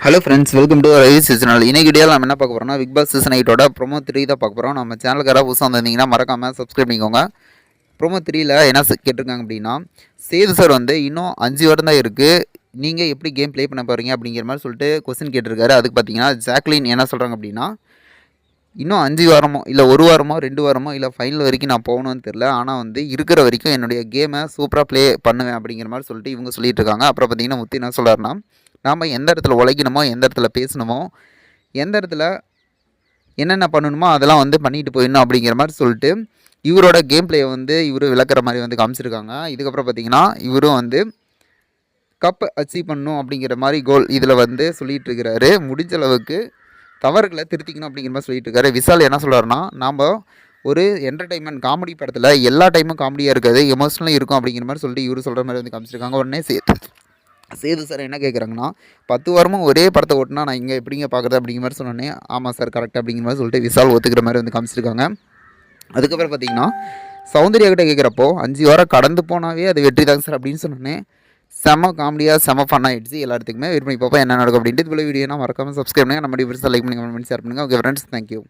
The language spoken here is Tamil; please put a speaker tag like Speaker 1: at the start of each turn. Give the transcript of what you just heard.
Speaker 1: Hello friends, welcome to Ravi seasonal. இன்னைக்கு வீடியோவில் நம்ம என்ன பார்க்க போகிறோம்னா, பிக் பாஸ் சீசன் 8ஓட ப்ரோமோ 3 தான் பார்க்க போகிறோம். நம்ம சேனலுக்கு யாராவது புதுசாக வந்திருந்தீங்கன்னா மறக்காமல் சப்ஸ்கிரைப் பண்ணிக்கோங்க. ப்ரோமோ 3ல் என்ன கேட்டிருக்காங்க அப்படின்னா, சேது சார் வந்து இன்னும் 5 வாரம் தான் இருக்குது, நீங்கள் எப்படி கேம் ப்ளே பண்ண போகிறீங்க அப்படிங்கிற மாதிரி சொல்லிட்டு கொஸ்டின் கேட்டிருக்காரு. அதுக்கு பார்த்தீங்கன்னா ஜாக்லின் என்ன சொல்கிறாங்க அப்படின்னா, இன்னும் 5 வாரமோ இல்லை 1 வாரமோ 2 வாரமோ இல்லை ஃபைனல் வரைக்கும் நான் போகணும்னு தெரில, ஆனால் வந்து இருக்கிற வரைக்கும் என்னுடைய கேமை சூப்பராக ப்ளே பண்ணுவேன் அப்படிங்கிற மாதிரி சொல்லிட்டு இவங்க சொல்லிட்டு இருக்காங்க. அப்புறம் பார்த்தீங்கன்னா முத்து என்ன சொல்கிறாருன்னா, நாம் எந்த இடத்துல உழைக்கணுமோ, எந்த இடத்துல பேசணுமோ, எந்த இடத்துல என்னென்ன பண்ணணுமோ அதெல்லாம் வந்து பண்ணிட்டு போயிடணும் அப்படிங்கிற மாதிரி சொல்லிட்டு இவரோட கேம் பிளேயை வந்து இவர் விளக்குற மாதிரி வந்து காமிச்சிருக்காங்க. இதுக்கப்புறம் பார்த்தீங்கன்னா இவரும் வந்து கப் அச்சீவ் பண்ணணும் அப்படிங்கிற மாதிரி கோல் இதில் வந்து சொல்லிகிட்டு இருக்கிறாரு. முடிஞ்ச அளவுக்கு தவறுகளை திருத்திக்கணும் அப்படிங்கிற மாதிரி சொல்லிட்டு இருக்காரு. விஷால் என்ன சொல்கிறாருன்னா, நாம் ஒரு என்டர்டைன்மெண்ட் காமெடி படத்தில் எல்லா டைமும் காமெடியாக இருக்காது, எமோஷனலாக இருக்கும் அப்படிங்கிற மாதிரி சொல்லிட்டு இவர் சொல்கிற மாதிரி வந்து காமிச்சிருக்காங்க. உடனே சேது சார் என்ன கேட்குறாங்கன்னா, 10 வாரமும் ஒரே படத்தை ஓட்டினா நான் இங்கே எப்படிங்க பார்க்குறது அப்படிங்கிற மாதிரி சொன்னோன்னே, ஆமாம் சார் கரெக்ட் அப்படிங்கிற மாதிரி சொல்லிட்டு விஷால் ஒத்துக்கிற மாதிரி வந்து காமிச்சிருக்காங்க. அதுக்கப்புறம் பார்த்தீங்கன்னா சௌந்தர்யா கிட்ட கேட்குறப்போ 5 வாரம் கடந்து போனாவே அது வெற்றி தாங்க சார் அப்படின்னு சொன்னோன்னே செம காமெடியாக செம ஃபன் ஆகிடுச்சு. எல்லாத்துக்குமே வெயிட் பண்ணி பார்ப்போம் என்ன நடக்கும் அப்படின்ட்டு. இவ்வளோ வீடியோனா மறக்காமல் சப்ஸ்கிரைப் பண்ணுங்கள், நம்ம டிஃபரன்ஸாக லைக் பண்ணி கமெண்ட் பண்ணி ஷேர் பண்ணுங்கள். Okay friends, thank you.